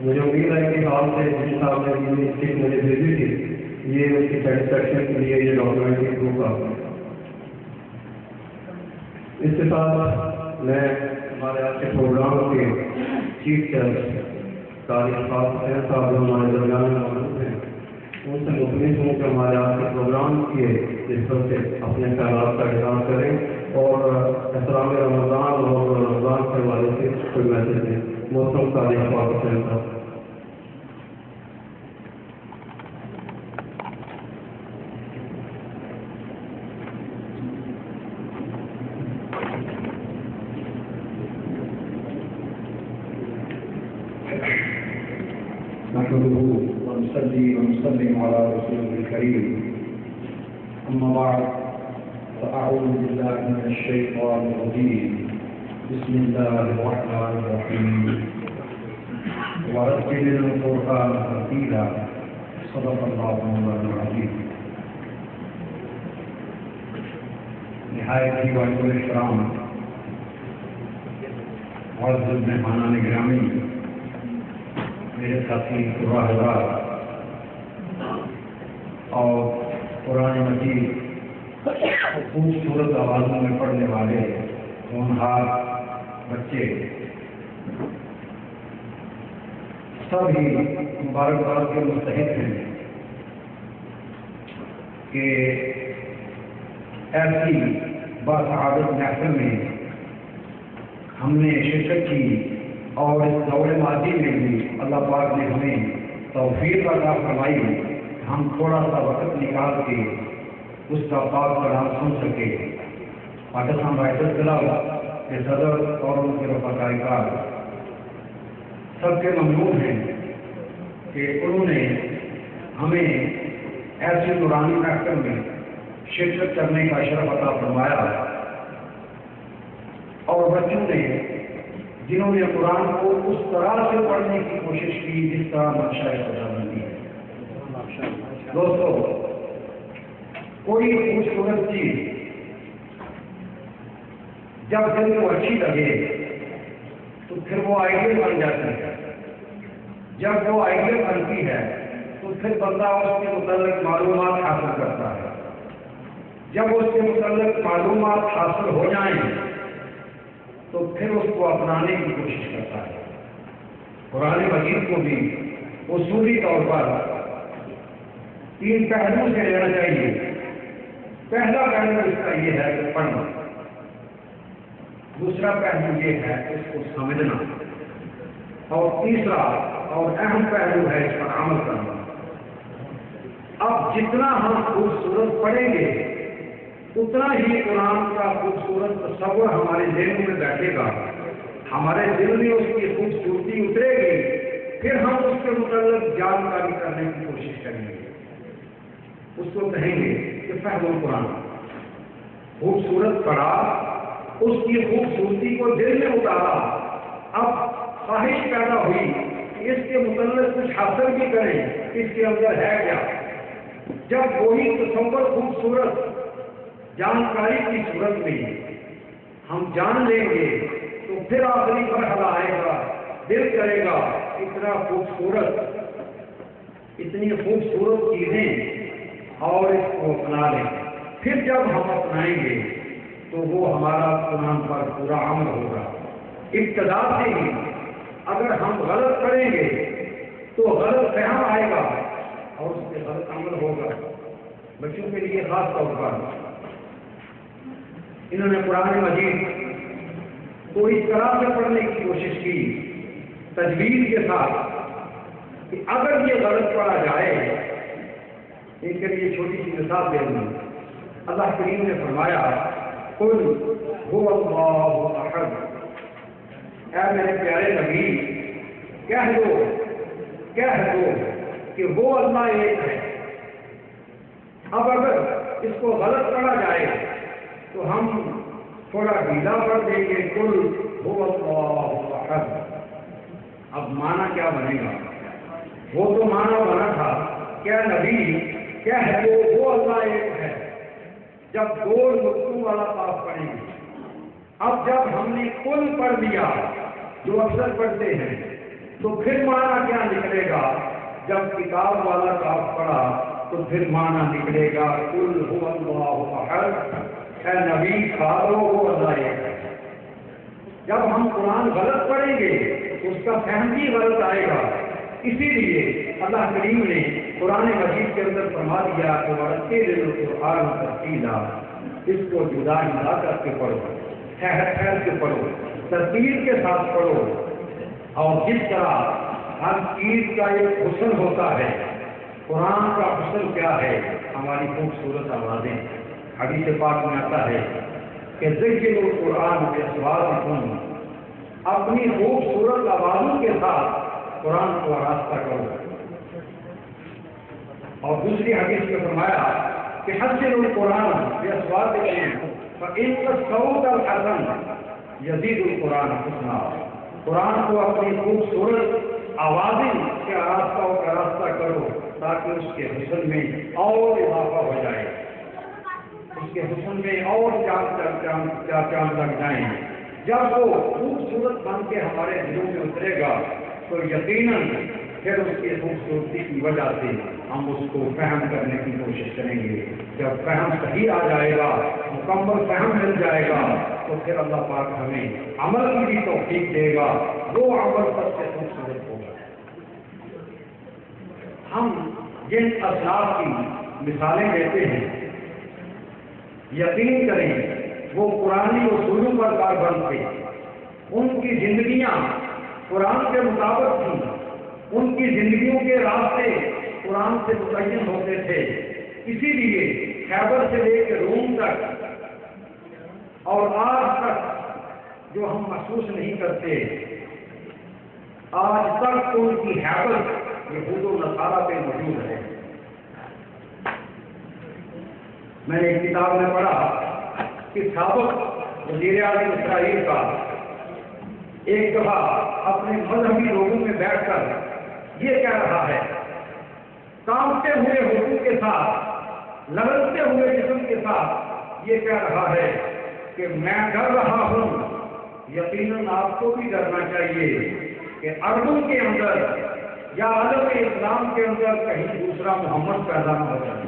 مجھے امید ہے کہ حال سے جن صاحب نے مجھے بھیجی تھی یہ اس کی سیٹسفیکشن کے لیے یہ ڈاکومنٹ امپروو کا. اس کے ساتھ میں ہمارے آج کے پروگرام کے چیف گیسٹ قاری خاص حسین صاحب جو ہمارے درمیان میں موجود ہیں ان سے مطمئن ہوں کہ ہمارے آج کے پروگرام کے جس پر سے اپنے خیالات کا اظہار کریں اور احترام رمضان اور رمضان کے حوالے سے کوئی میسج دیں. محترم قاری خاص حسین صاحب. ونسلم على رسوله الكريم. أما بعد فأعوذ بالله من الشيطان الرجيم. بسم الله الرحمن الرحيم. ورتل القرآن ترتيلا. صدق الله العظيم. نہایت ہی واجب الاحترام معزز مہمانان گرامی، میرے ساتھی راہبار اور قرآن مجید خوبصورت آوازوں میں پڑھنے والے ہونہار بچے، سب ہی مبارکباد کے مستحق ہیں کہ ایسی باسعادت محفل میں ہم نے شرکت کی اور اس دور ماضی میں بھی اللہ پاک نے ہمیں توفیق عطا فرمائی کہ ہم تھوڑا سا وقت نکال کے اس کا پاک کلام سن سکے. پاکستان رائٹرز کلب کے صدر اور ان کے رفقائے کار سب کے ممنون ہیں کہ انہوں نے ہمیں ایسی نورانی محفل میں شرکت کرنے کا شرف عطا فرمایا اور بچوں نے جنہوں نے قرآن کو اس طرح سے پڑھنے کی کوشش کی جس طرح نقشہ خدا بنتی ہے. دوستو، کوئی خوبصورت چیز جب دل کو اچھی لگے تو پھر وہ آئیڈیل بن جاتی ہے. جب وہ آئیڈیل بنتی ہے تو پھر بندہ اس کے متعلق معلومات حاصل کرتا ہے. جب اس کے متعلق معلومات حاصل ہو جائیں تو پھر اس کو اپنانے کی کوشش کرتا ہے. قرآن مجید کو بھی اصولی طور پر 3 پہلو سے لینا چاہیے. پہلا پہلو اس کا یہ ہے کہ پڑھنا، دوسرا پہلو یہ ہے اس کو سمجھنا، اور تیسرا اور اہم پہلو ہے اس پر عمل کرنا. اب جتنا ہم خوبصورت پڑھیں گے اتنا ہی قرآن کا خوبصورت تصور ہمارے ذہن میں بیٹھے گا، ہمارے دل میں اس کی خوبصورتی اترے گی، پھر ہم اس کے متعلق جانکاری کرنے کی کوشش کریں گے. اس کو کہیں گے کہ فہم القرآن. خوبصورت پڑھا، اس کی خوبصورتی کو دل میں اتارا، اب خواہش پیدا ہوئی کہ اس کے متعلق کچھ حاصل بھی کریں، اس کے اندر ہے کیا. جب وہی تصور خوبصورت جانکاری کی صورت میں ہم جان لیں گے تو پھر آخری مرحلہ آئے گا، دل کرے گا اتنا خوبصورت، اتنی خوبصورت چیزیں اور اس کو اپنا لیں. پھر جب ہم اپنائیں گے تو وہ ہمارا قرآن پر پورا عمل ہوگا. ابتدا سے ہی اگر ہم غلط کریں گے تو غلط فہم آئے گا اور اس پہ غلط عمل ہوگا. بچوں کے لیے خاص طور پر انہوں نے قرآن مجید کو اس طرح سے پڑھنے کی کوشش کی تجویز کے ساتھ کہ اگر یہ غلط پڑھا جائے، ان کے لیے چھوٹی سی مثال دے دوں. اللہ کریم نے فرمایا قل هو اللہ احد. اے میرے پیارے نبی کہہ دو کہ وہ اللہ ایک ہے. اب اگر اس کو غلط پڑھا جائے تو ہم تھوڑا ڈھیلا کر دیں گے قل هو اللہ احد. اب معنی کیا بنے گا؟ وہ تو معنی بنا تھا کیا نبی کہہ دو وہ اللہ ایک ہے، جب گول گفتگو والا پاس پڑھیں گے. اب جب ہم نے قل پڑھ دیا جو اکثر پڑھتے ہیں تو پھر معنی کیا نکلے گا؟ جب کتاب والا کاف پڑھا تو پھر معنی نکلے گا قل هو اللہ احد، اے نبی کھا لو وہ اللہ ایک ہے۔ جب ہم قرآن غلط پڑھیں گے اس کا فہم بھی غلط آئے گا۔ اسی لیے اللہ کریم نے قرآن مجید کے اندر فرما دیا کہ وَرَتِّلِ الْقُرْآنَ تَرْتِیلًا، اس کو جدا جدا کر کے پڑھو، ٹھہر ٹھہر کے پڑھو، ترتیب کے ساتھ پڑھو۔ اور جس طرح ہر چیز کا ایک حسن ہوتا ہے، قرآن کا حسن کیا ہے؟ ہماری خوبصورت آوازیں۔ حدیث پاک میں آتا ہے کہ ذکر القرآن بِأَصْوَاتِكُمْ، اپنی خوبصورت آوازوں کے ساتھ قرآن کو آراستہ کرو۔ اور دوسری حدیث میں فرمایا کہ حسنوا القرآن بِأَصْوَاتِكُمْ فَإِنَّ الصَّوْتَ الْحَسَنَ يَزِيدُ القرآن حسنا۔ قرآن کو اپنی خوبصورت آوازیں سے آراستہ کرو تاکہ اس کے حسن میں اور اضافہ ہو جائے، اس کے حسن میں اور چاند لگ جائیں۔ جب وہ خوبصورت بن کے ہمارے دلوں میں اترے گا تو یقیناً پھر اس کی خوبصورتی کی وجہ سے ہم اس کو فہم کرنے کی کوشش کریں گے۔ جب فہم صحیح آ جائے گا، مکمل فہم مل جائے گا، تو پھر اللہ پاک ہمیں عمل کی بھی توفیق دے گا، وہ عمل سب سے خوبصورت ہوگا۔ ہم جن اسلاف کی مثالیں دیتے ہیں، یقین کریں وہ قرآنی اصولوں پر کاربند تھے، ان کی زندگیاں قرآن کے مطابق تھیں، ان کی زندگیوں کے راستے قرآن سے متعین ہوتے تھے۔ اسی لیے خیبر سے لے کے روم تک اور آج تک جو ہم محسوس نہیں کرتے، آج تک ان کی حیبت یہود و نصارہ پہ موجود ہے۔ میں نے ایک کتاب میں پڑھا کہ سابق وزیر اعظم اسرائیل کا ایک دفعہ اپنے مذہبی لوگوں میں بیٹھ کر یہ کہہ رہا ہے، کانپتے ہوئے ہونٹوں کے ساتھ، لرزتے ہوئے جسم کے ساتھ یہ کہہ رہا ہے کہ میں ڈر رہا ہوں، یقیناً آپ کو بھی ڈرنا چاہیے کہ عربوں کے اندر یا عالم اسلام کے اندر کہیں دوسرا محمد پیدا نہ ہو جائے۔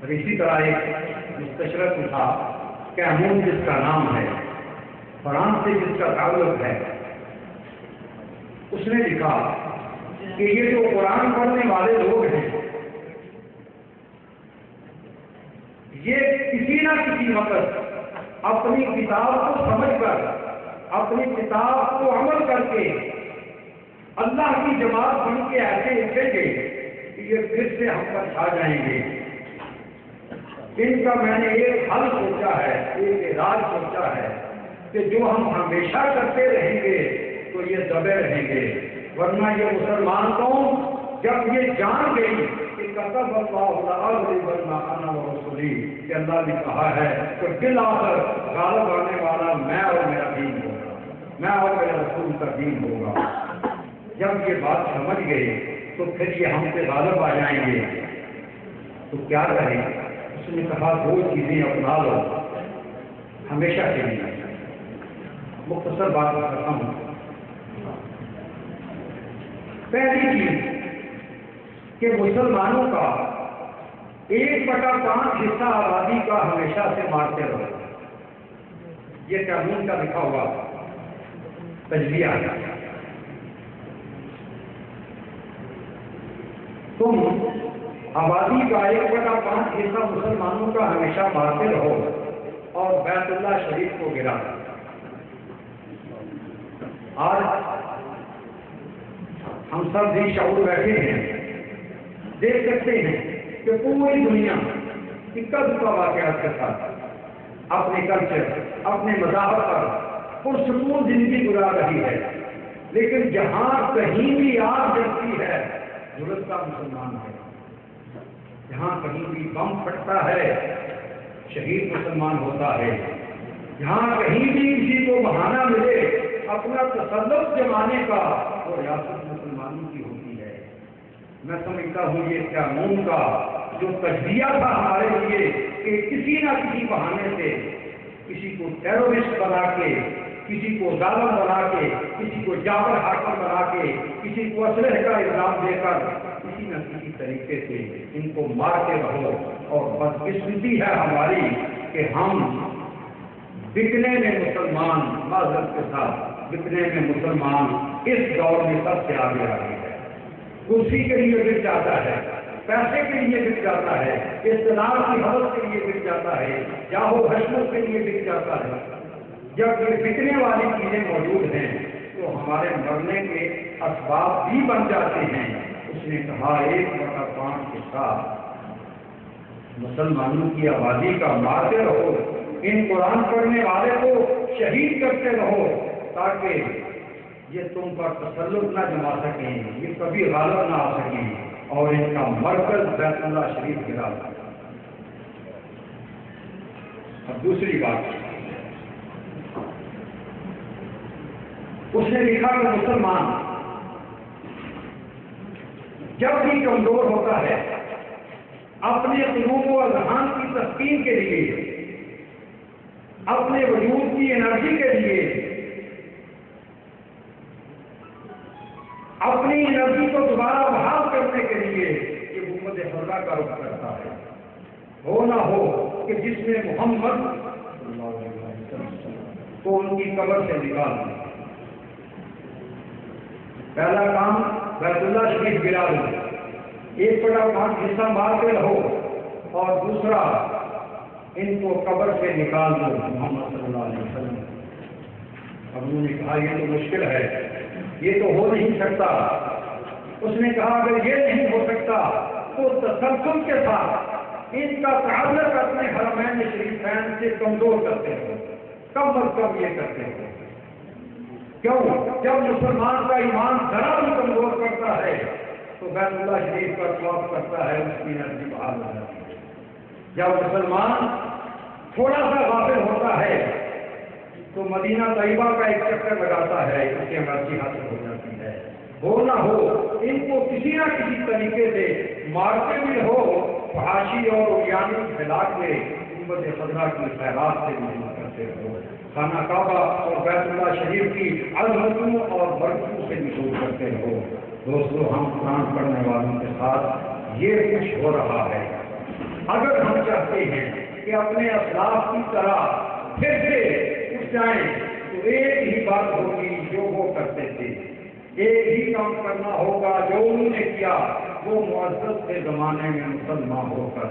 اور اسی طرح ایک مستشرق تھا کیمون، جس کا نام ہے، فرانس سے جس کا تعلق ہے، اس نے لکھا کہ یہ جو قرآن پڑھنے والے لوگ ہیں، یہ کسی نہ کسی وقت اپنی کتاب کو سمجھ کر، اپنی کتاب کو عمل کر کے اللہ کی جماعت بن کے ایسے اٹھیں گے کہ یہ پھر سے ہم پر چھا جائیں گے۔ ان کا میں نے ایک حل سوچا ہے، ایک علاج سوچا ہے کہ جو ہم ہمیشہ کرتے رہیں گے تو یہ دبے رہیں گے، ورنہ یہ مسلمان قوم جب یہ جان گئی کہ کتب اللہ لأغلبن انا ورسلی، کہ اللہ نے کہا ہے کہ بالآخر غالب آنے والا میں اور میرا دین ہوگا، میں اور میرا رسول کا دین ہوگا۔ جب یہ بات سمجھ گئے تو پھر یہ ہم سے غالب آ جائیں گے، تو کیا کریں؟ اس نے کہا دو چیزیں اپنا لو ہمیشہ کے لیے۔ مختصر بات کرتا ہوں۔ پہلی چیز کہ مسلمانوں کا 1/5 حصہ آبادی کا ہمیشہ سے مارتے رہو۔ یہ قانون کا لکھا ہوا تجزیہ ہے۔ تم آبادی کا 1/5 حصہ مسلمانوں کا ہمیشہ مارتے رہو اور بیت اللہ شریف کو گرا۔ آج ہم سب بھی شعور بیٹھے ہیں، دیکھ سکتے ہیں کہ پوری دنیا اکا دکا واقعات کے ساتھ اپنے کلچر، اپنے مذہب پر پرسکون زندگی گزار رہی ہے، لیکن جہاں کہیں بھی آگ جلتی ہے جھلستا مسلمان ہے، جہاں کہیں بھی بم پھٹتا ہے شہید مسلمان ہوتا ہے، جہاں کہیں بھی کسی کو بہانہ ملے اپنا تسلط جمانے کا، وہ ریاست مسلمانوں کی ہوتی ہے۔ میں سمجھتا ہوں یہ قانون کا جو تجزیہ تھا ہمارے لیے کہ کسی نہ کسی بہانے سے کسی کو ٹیرورسٹ بنا کے کسی کو ظالم بنا کے، کسی کو جابر حاکم بنا کے، کسی کو اسلحے کا الزام دے کر کسی نہ کسی طریقے سے ان کو مارتے رہو. اور بدقسمتی ہے ہماری کہ ہم بکنے میں مسلمان، معذرت کے ساتھ بکنے میں مسلمان اس دور میں سب سے آگے آ گئے ہیں. کرسی کے لیے بک جاتا ہے، پیسے کے لیے بک جاتا ہے، اقتدار کی حوث کے لیے بک جاتا ہے، جاہو حشمت کے لیے بک جاتا ہے. جب یہ بکنے والی چیزیں موجود ہیں تو ہمارے مرنے کے اسباب بھی بن جاتے ہیں. اس نے کہا 1/5 کے ساتھ مسلمانوں کی آبادی کا مارتے رہو، ان قرآن پڑھنے والے کو شہید کرتے رہو تاکہ یہ تم پر تسلط نہ جما سکیں، یہ کبھی غالب نہ آ سکیں اور ان کا مرکز بیت اللہ شریف گرا. اب دوسری بات، اس نے لکھا کہ مسلمان جب بھی کمزور ہوتا ہے اپنے قلوب و اذہان کی تسکین کے لیے، اپنے وجود کی انرجی کے لیے، اپنی انرجی کو دوبارہ بحال کرنے کے لیے یہ حکومت خدا کا رخ کرتا ہے. ہو نہ ہو کہ جس میں محمد کو ان کی قبر سے نکال دیں. پہلا کام بیت اللہ شریف گرا دو، 1/5 حصہ مارتے رہو، اور دوسرا ان کو قبر سے نکال دو محمد صلی اللہ علیہ وسلم. اب انہوں نے کہا یہ تو مشکل ہے، یہ تو ہو نہیں سکتا. اس نے کہا اگر یہ نہیں ہو سکتا تو تسلسل کے ساتھ ان کا تعلق اپنے حرمین شریفین سے کمزور کرتے ہو، کم از کم یہ کرتے ہو. کیوں؟ جب مسلمان کا ایمان ذرا بھی کمزور کرتا ہے تو بیت اللہ شریف پر طواف کرتا ہے، اس کی انرجی بحال ہو جاتی ہے. جب مسلمان تھوڑا سا غافل ہوتا ہے تو مدینہ طیبہ کا ایک چکر لگاتا ہے، اس کی انرجی حاصل ہو جاتی ہے. ہو نہ ہو ان کو کسی نہ کسی طریقے سے مارتے بھی ہو، فحاشی اور اریانی پھیلا کے امت خضرا کی خیرات سے بھی کرتے رہو، خانہ کعبہ اور بیت اللہ شریف کی عظمتوں اور برکتوں سے بھی دور کرتے رہو. دوستو، ہم قرآن پڑھنے والوں کے ساتھ یہ کچھ ہو رہا ہے. اگر ہم چاہتے ہیں کہ اپنے اسلاف کی طرح پھر سے اٹھ جائیں تو ایک ہی بات ہوگی جو وہ کرتے تھے، ایک ہی کام کرنا ہوگا جو انہوں نے کیا. وہ معزز کے زمانے میں مسلمان ہو کر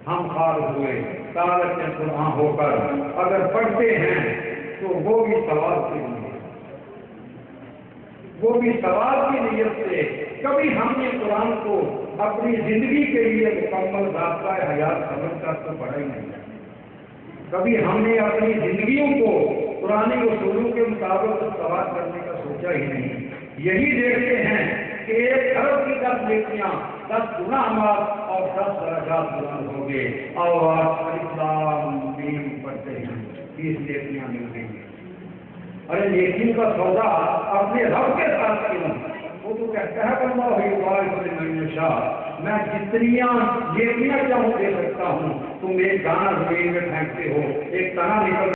ہم خار ہوئے، تارک قرآن ہو کر اگر پڑھتے ہیں تو وہ بھی ثواب کے لیے، وہ بھی ثواب کی نیت سے. کبھی ہم نے قرآن کو اپنی زندگی کے لیے مکمل ضابطۂ حیات سمجھ کر تو پڑھا ہی نہیں. کبھی ہم نے اپنی زندگیوں کو قرآنی اصولوں کے مطابق سوار کرنے کا سوچا ہی نہیں. یہی دیکھتے ہیں کہ 1 ارب کی 10 نیکیاں 10 گناہ معاف اور 10 درجات بلند ہو گئے. اور آپ اسلام دین پڑھتے ہیں 20 نیکیاں مل گئی. ارے نیکیوں کا سودا اپنے رب کے ساتھ کیوں؟ وہ تو کہتا ہے بندہ ہوئی بار شاہ، میں جتنیاں نیکیاں چاہوں دے سکتا ہوں. تم ایک دانہ زمین میں پھینکتے ہو، ایک تنا نکل